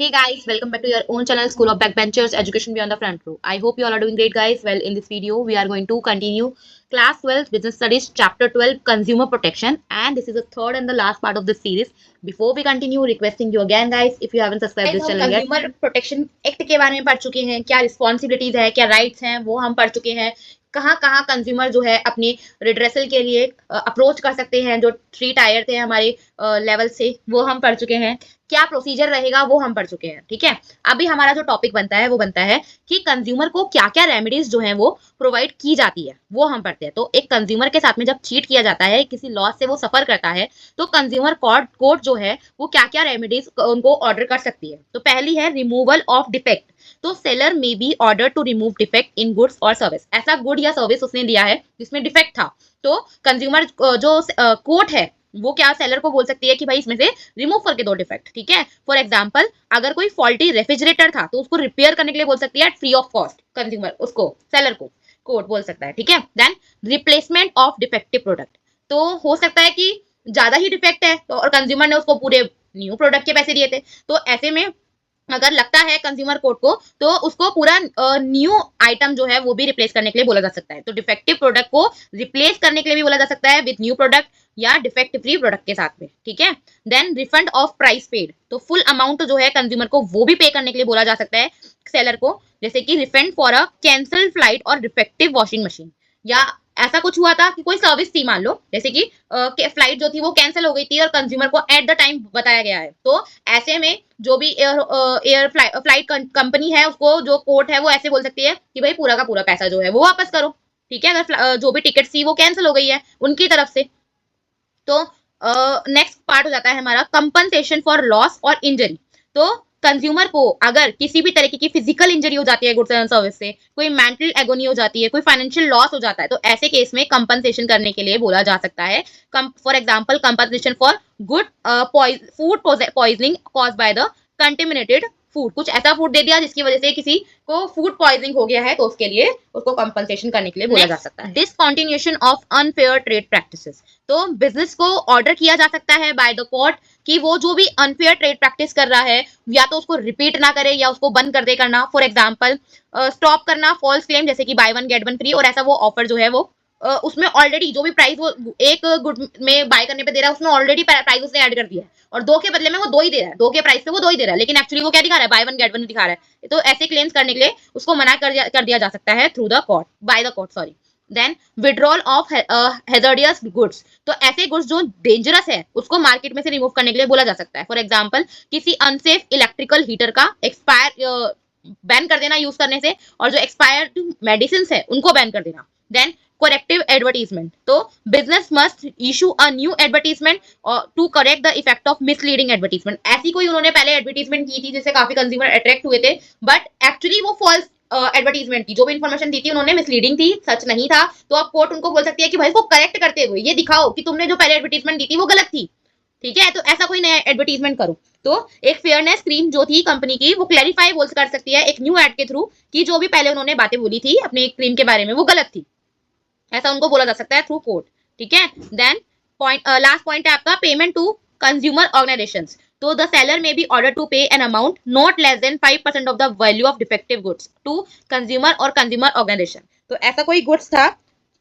Hey guys, welcome back to your own channel, School of Backbenchers, Education Beyond the Front Row. I hope you all are doing great, guys. Well, in this video, we are going to continue Class 12 Business Studies, Chapter 12, Consumer Protection, and this is the third and the last part of this series. Before we continue, requesting you again, guys, if you haven't subscribed this channel yet, consumer protection act के बारे में पढ़ चुके हैं, क्या responsibilities है, क्या rights हैं, वो हम पढ़ चुके हैं. कहाँ कहाँ कंज्यूमर जो है अपनी रिड्रेसल के लिए अप्रोच कर सकते हैं. जो 3 टायर थे हमारे लेवल से, वो हम पढ़ चुके हैं. क्या प्रोसीजर रहेगा वो हम पढ़ चुके हैं. ठीक है, अभी हमारा जो टॉपिक बनता है वो बनता है कि कंज्यूमर को क्या क्या रेमेडीज जो है वो प्रोवाइड की जाती है, वो हम पढ़ते हैं. तो एक कंज्यूमर के साथ में जब चीट किया जाता है, किसी लॉस से वो सफर करता है, तो कंज्यूमर कोर्ट जो है वो क्या क्या रेमेडीज उनको ऑर्डर कर सकती है. तो पहली है रिमूवल ऑफ डिफेक्ट. तो seller may be order to remove defect in goods और सर्विस. ऐसा गुड या सर्विस उसने दिया है जिसमें डिफेक्ट था, तो कंज्यूमर जो कोर्ट है वो क्या सेलर को बोल सकती है कि भाई इसमें से रिमूव करके दो डिफेक्ट. ठीक है, फॉर एग्जांपल अगर कोई फॉल्टी रेफ्रिजरेटर था तो उसको रिपेयर करने के लिए बोल सकती है फ्री ऑफ कॉस्ट. कंज्यूमर उसको सेलर को कोर्ट बोल सकता है. ठीक है, then replacement of defective product. तो हो सकता है कि ज्यादा ही डिफेक्ट है तो और कंज्यूमर ने उसको पूरे न्यू प्रोडक्ट के पैसे दिए थे, तो ऐसे में अगर लगता है कंज्यूमर कोर्ट को तो उसको पूरा न्यू आइटम जो है वो भी रिप्लेस करने के लिए बोला जा सकता है. तो डिफेक्टिव प्रोडक्ट को रिप्लेस करने के लिए भी बोला जा सकता है विद न्यू प्रोडक्ट या डिफेक्ट फ्री प्रोडक्ट के साथ में. ठीक है, then refund of price paid. तो फुल अमाउंट जो है कंज्यूमर को वो भी पे करने के लिए बोला जा सकता है सेलर को, जैसे कि refund for a cancel flight और डिफेक्टिव वॉशिंग मशीन. या ऐसा कुछ हुआ था कि कोई सर्विस थी, मान लो जैसे कि फ्लाइट जो थी वो कैंसिल हो गई थी और कंज्यूमर को एट द टाइम बताया गया है, तो ऐसे में जो भी एयर फ्लाइट कंपनी है उसको जो कोर्ट है वो ऐसे बोल सकती है कि भाई पूरा का पूरा पैसा जो है वो वापस करो. ठीक है, अगर जो भी टिकट थी वो कैंसिल हो गई है उनकी तरफ से. तो नेक्स्ट पार्ट हो जाता है हमारा कंपनसेशन फॉर लॉस और इंजरी. तो कंज्यूमर को अगर किसी भी तरीके की फिजिकल इंजरी हो जाती है गुड्स एंड सर्विस से, कोई मेंटल एगोनी हो जाती है, कोई फाइनेंशियल लॉस हो जाता है, तो ऐसे केस में कंपनसेशन करने के लिए बोला जा सकता है. For example compensation for good food poisoning caused by the contaminated food. कुछ ऐसा फूड दे दिया जिसकी वजह से किसी को फूड पॉइजनिंग हो गया है, तो उसके लिए उसको कंपनसेशन करने के लिए बोला जा सकता है. Discontinuation of unfair trade practices. तो बिजनेस को ऑर्डर किया जा सकता है बाय द कोर्ट कि वो जो भी अनफेयर ट्रेड प्रैक्टिस कर रहा है या तो उसको रिपीट ना करे या उसको बंद कर दे करना. फॉर एग्जांपल स्टॉप करना फॉल्स क्लेम, जैसे कि by one get one free, और ऐसा वो ऑफर जो है वो उसमें ऑलरेडी जो भी प्राइस वो एक गुड में बाय करने पे दे रहा है उसमें ऑलरेडी प्राइस उसने ऐड कर दिया है और 2 के बदले में वो 2 ही दे रहा है, 2 के प्राइस पे वो 2 ही दे रहा है, लेकिन एक्चुअली वो क्या दिखा रहा है, बाय वन गेट वन दिखा रहा है. तो ऐसे क्लेम्स करने के लिए उसको मना कर दिया जा सकता है through the court, by the court, sorry. Then withdrawal of hazardous goods. तो ऐसे गुड्स जो डेंजरस है उसको मार्केट में से रिमूव करने के लिए बोला जा सकता है. फॉर एग्जांपल किसी अनसेफ इलेक्ट्रिकल हीटर का एक्सपायर बैन कर देना यूज करने से, और जो एक्सपायर्ड मेडिसिन है उनको बैन कर देना. Then corrective advertisement. तो business must issue a new advertisement to correct the effect of misleading advertisement. ऐसी कोई उन्होंने पहले एडवर्टीजमेंट की थी जिससे काफी कंज्यूमर अट्रैक्ट हुए थे, बट एक्चुअली वो फॉल्स एडवर्टीजमेंट थी. जो भी इन्फॉर्मेशन दी थी उन्होंने मिसलीडिंग थी, सच नहीं था. तो अब कोर्ट उनको बोल सकती है कि भाई इसको करेक्ट करते हुए ये दिखाओ कि तुमने जो पहले एडवर्टीजमेंट दी थी वो गलत थी. ठीक है, तो ऐसा कोई नया एडवर्टीजमेंट करो. तो एक फेयरनेस क्रीम जो थी कंपनी की वो क्लैरिफाई बोल कर सकती है एक न्यू एड के थ्रू कि जो भी पहले उन्होंने बातें बोली थी अपने क्रीम के बारे में वो गलत थी. ऐसा उनको बोला जा सकता है थ्रू कोर्ट. ठीक है, देन लास्ट पॉइंट है आपका पेमेंट टू कंज्यूमर ऑर्गेनाइजेशंस. तो the seller may be order to pay an amount not less than 5% of the value of defective goods to consumer और कंज्यूमर ऑर्गेनाइजेशन. तो ऐसा कोई goods था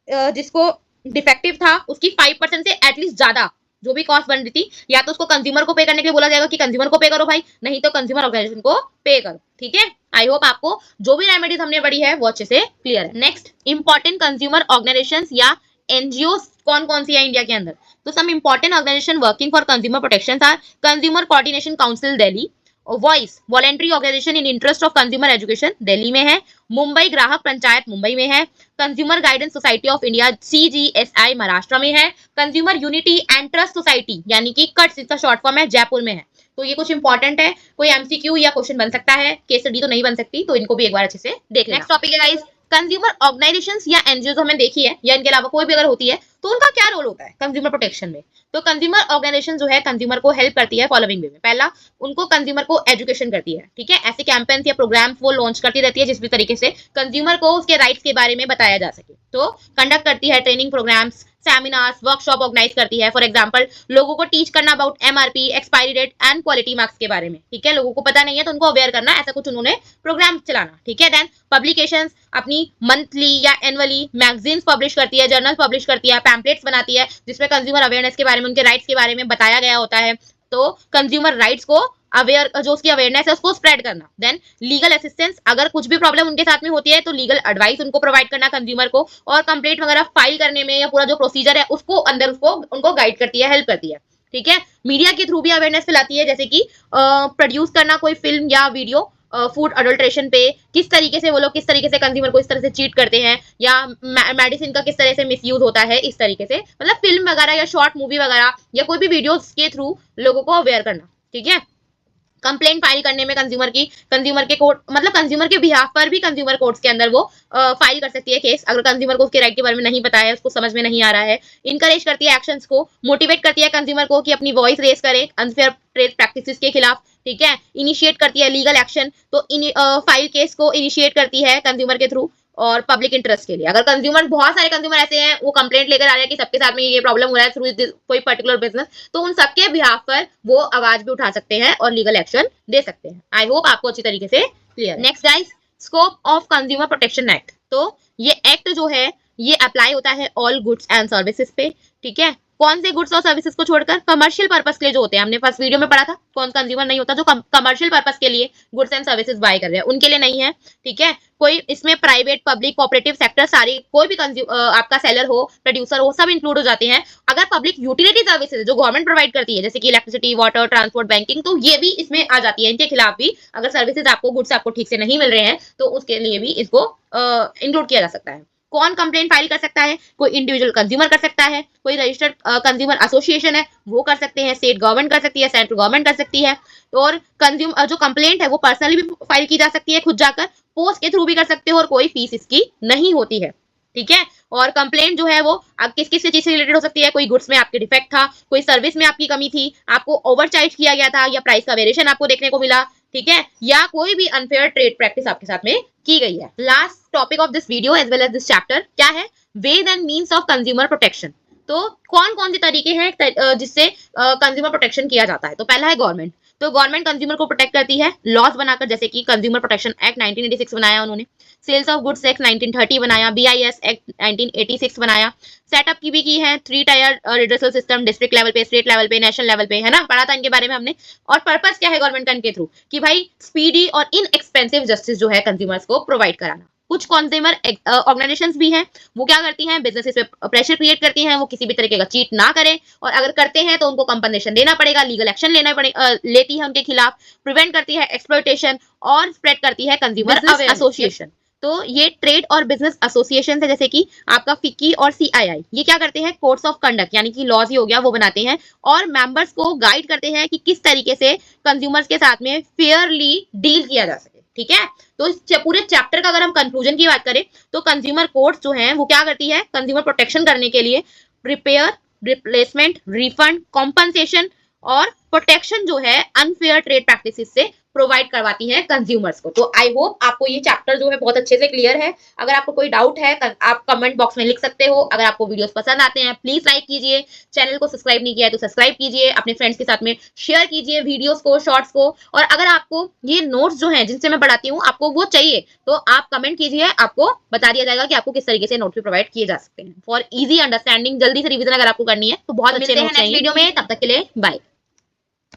जिसको डिफेक्टिव था, उसकी 5% से एटलीस्ट ज्यादा जो भी कॉस्ट बन रही थी, या तो उसको कंज्यूमर को पे करने के लिए बोला जाएगा कि कंज्यूमर को पे करो भाई, नहीं तो कंज्यूमर ऑर्गेनाइजेशन को पे करो. ठीक है, आई होप आपको जो भी रेमेडीज हमने पढ़ी है वो अच्छे से क्लियर है. नेक्स्ट, इंपॉर्टेंट कंज्यूमर ऑर्गेनाइजेशंस या एनजीओ कौन कौन सी है इंडिया के अंदर. तो some important organisation working for consumer protection are consumer coordination council Delhi, voice voluntary organisation in interest of consumer education Delhi में है, मुंबई ग्राहक पंचायत मुंबई में है, consumer guidance society of India CGSI Maharashtra में है, consumer unity and trust society यानी कि कट्स इसका short form है जयपुर में है. तो ये कुछ इंपॉर्टेंट है, कोई एमसीक्यू या क्वेश्चन बन सकता है, केस स्टडी तो नहीं बन सकती, तो इनको भी एक बार अच्छे से देख लेना. नेक्स्ट टॉपिक है गाइस कंज्यूमर ऑर्गेनाइजेशंस या एनजीओ हमने देखी है या इनके अलावा कोई भी अगर होती है तो उनका क्या रोल होता है कंज्यूमर प्रोटेक्शन में. तो कंज्यूमर ऑर्गेनाइजेशन जो है कंज्यूमर को हेल्प करती है फॉलोइंग वे में. पहला, उनको कंज्यूमर को एजुकेशन करती है. ठीक है, ऐसे कैंपेन्स या प्रोग्राम्स वो लॉन्च करती रहती है जिस भी तरीके से कंज्यूमर को उसके राइट्स के बारे में बताया जा सके. तो कंडक्ट करती है training programmes, seminars, workshop organise करती है। फॉर एग्जांपल लोगों को टीच करना about MRP, expiry date and quality marks के बारे में, ठीक है। लोगों को पता नहीं है तो उनको अवेयर करना, ऐसा कुछ उन्होंने प्रोग्राम चलाना, ठीक है। देन पब्लिकेशंस अपनी मंथली या एनुअली मैगजीन्स पब्लिश करती है, जर्नल पब्लिश करती है, पैम्पलेट्स बनाती है जिसमें कंज्यूमर अवेयरनेस के बारे में, उनके राइट्स के बारे में बताया गया होता है। तो कंज्यूमर राइट्स को अवेयर, जो उसकी अवेयरनेस है उसको स्प्रेड करना। देन लीगल असिस्टेंस, अगर कुछ भी प्रॉब्लम उनके साथ में होती है तो लीगल एडवाइस उनको प्रोवाइड करना कंज्यूमर को, और कंप्लेंट वगैरह फाइल करने में या पूरा जो प्रोसीजर है उसको अंदर उसको उनको गाइड करती है, हेल्प करती है, ठीक है। मीडिया के थ्रू भी अवेयरनेस फैलाती है, जैसे कि प्रोड्यूस करना कोई फिल्म या वीडियो फूड अडल्ट्रेशन पे, किस तरीके से वो लोग किस तरीके से कंज्यूमर को इस तरह से चीट करते हैं, या मेडिसिन का किस तरह से मिसयूज होता है, इस तरीके से, मतलब फिल्म वगैरह या शॉर्ट मूवी वगैरह या कोई भी वीडियोस के थ्रू लोगों को अवेयर करना, ठीक है। कंप्लेंट फाइल करने में कंज्यूमर के कोर्ट, मतलब कंज्यूमर के बिहाफ पर भी कंज्यूमर कोर्ट्स के अंदर वो फाइल कर सकती है केस, अगर कंज्यूमर को उसके राइट के बारे में नहीं पता है, उसको समझ में नहीं आ रहा है। इनकरेज करती है एक्शंस को, मोटिवेट करती है कंज्यूमर को कि अपनी वॉइस रेस करे अनफेयर ट्रेड प्रैक्टिसेस के खिलाफ, ठीक है। इनिशिएट करती है लीगल एक्शन, तो फाइल केस को इनिशिएट करती है कंज्यूमर के थ्रू और पब्लिक इंटरेस्ट के लिए। अगर कंज्यूमर, बहुत सारे कंज्यूमर ऐसे हैं वो कंप्लेंट लेकर आ रहे हैं कि सबके साथ में ये प्रॉब्लम हो रहा है थ्रू कोई पर्टिकुलर बिजनेस, तो उन सबके बिहाफ पर वो आवाज भी उठा सकते हैं और लीगल एक्शन दे सकते हैं। आई होप आपको अच्छी तरीके से clear. Next guys, scope of consumer protection act. तो ये एक्ट जो है ये अप्लाई होता है ऑल गुड्स एंड सर्विसेज पे, ठीक है। कौन से गुड्स और सर्विसेज को छोड़कर, कमर्शियल पर्पस के लिए जो होते हैं, हमने फर्स्ट वीडियो में पढ़ा था कौन कंज्यूमर नहीं होता जो कमर्शियल पर्पस के लिए गुड्स एंड सर्विसेज बाय कर रहे हैं, उनके लिए नहीं है, ठीक है। कोई इसमें प्राइवेट, पब्लिक, कोऑपरेटिव सेक्टर, सारी कोई भी आपका सेलर हो, प्रोड्यूसर हो, सब इंक्लूड हो जाते हैं। अगर पब्लिक यूटिलिटी सर्विसेज जो गवर्नमेंट प्रोवाइड करती है, जैसे कि इलेक्ट्रिसिटी, वाटर, ट्रांसपोर्ट, बैंकिंग, तो ये भी इसमें आ जाती है। इनके खिलाफ भी अगर सर्विसेज आपको, गुड्स आपको ठीक से नहीं मिल रहे हैं तो उसके लिए भी इसको इंक्लूड किया जा सकता है। कौन कंप्लेंट फाइल कर सकता है? कोई इंडिविजुअल कंज्यूमर कर सकता है, कोई रजिस्टर्ड कंज्यूमर एसोसिएशन है वो कर सकते हैं, स्टेट गवर्नमेंट कर सकती है, सेंट्रल गवर्नमेंट कर सकती है, और कंज्यूमर जो कंप्लेंट है वो पर्सनली भी फाइल की जा सकती है, खुद जाकर, पोस्ट के थ्रू भी कर सकते हो, और कोई फीस इसकी नहीं होती है, ठीक है। और कंप्लेंट जो है वो किस किस चीज से रिलेटेड हो सकती है? कोई गुड्स में आपके डिफेक्ट था, कोई सर्विस में आपकी कमी थी, आपको ओवरचार्ज किया गया था, या प्राइस का वेरिएशन आपको देखने को मिला, ठीक है, या कोई भी अनफेयर ट्रेड प्रैक्टिस आपके साथ में की गई है। Last topic of this video as well as this chapter क्या है? Ways and means of consumer protection. तो कौन कौन से तरीके हैं जिससे कंज्यूमर प्रोटेक्शन किया जाता है? तो पहला है गवर्नमेंट। तो गवर्नमेंट कंज्यूमर को प्रोटेक्ट करती है लॉज बनाकर, जैसे कि कंज्यूमर प्रोटेक्शन एक्ट 1986 बनाया उन्होंने, सेल्स ऑफ गुड्स एक्ट 1930 बनाया, बीआईएस एक्ट 1986 बनाया, सेटअप की भी की है 3 tyre redressal system, district level पे, स्टेट लेवल पे, नेशनल लेवल पे, है ना, पढ़ा था इनके बारे में हमने। और पर्पस क्या है गवर्नमेंट का इनके थ्रू? कि भाई स्पीडी और इनएक्सपेंसिव जस्टिस जो है कंज्यूमर्स को प्रोवाइड कराना। कुछ कंज्यूमर ऑर्गेनाइजेशंस भी हैं, वो क्या करती हैं, बिजनेसेस पे प्रेशर क्रिएट करती हैं, वो किसी भी तरीके का चीट ना करें, और अगर करते हैं तो उनको कंपनसेशन देना पड़ेगा, लीगल एक्शन लेती है उनके खिलाफ, प्रिवेंट करती है एक्सप्लॉयटेशन, और स्प्रेड करती है कंज्यूमर एसोसिएशन। तो ये ट्रेड और बिजनेस एसोसिएशन है, जैसे कि आपका फिक्की और सीआईआई, ये क्या करते हैं, कोड्स ऑफ कंडक्ट, यानी कि लॉज ही हो गया, वो बनाते हैं और मेंबर्स को गाइड करते हैं कि किस तरीके से कंज्यूमर्स के साथ में फेयरली डील किया जा सके, ठीक है। तो इस पूरे चैप्टर का अगर हम कंक्लूजन की बात करें तो कंज्यूमर कोर्ट्स जो हैं वो क्या करती है, कंज्यूमर प्रोटेक्शन करने के लिए रिपेयर, रिप्लेसमेंट, रिफंड, कॉम्पनसेशन और प्रोटेक्शन जो है अनफेयर ट्रेड प्रैक्टिसेस से प्रोवाइड करवाती है कंज्यूमर्स को। तो आई होप आपको ये चैप्टर जो है बहुत अच्छे से क्लियर है। अगर आपको कोई डाउट है आप कमेंट बॉक्स में लिख सकते हो। अगर आपको वीडियोस पसंद आते हैं प्लीज लाइक कीजिए, चैनल को सब्सक्राइब नहीं किया है तो सब्सक्राइब कीजिए, अपने फ्रेंड्स के साथ में शेयर कीजिए वीडियोस को, शॉर्ट्स को। और अगर आपको ये नोट्स जो है जिनसे मैं पढ़ाती हूँ आपको वो चाहिए तो आप कमेंट कीजिए, आपको बता दिया जाएगा कि आपको किस तरीके से नोट्स भी प्रोवाइड किए जा सकते हैं फॉर इजी अंडरस्टैंडिंग। जल्दी से रिविजन अगर आपको करनी है तो बहुत अच्छे नोट्स चाहिए। नेक्स्ट वीडियो में, तब तक के लिए बाय।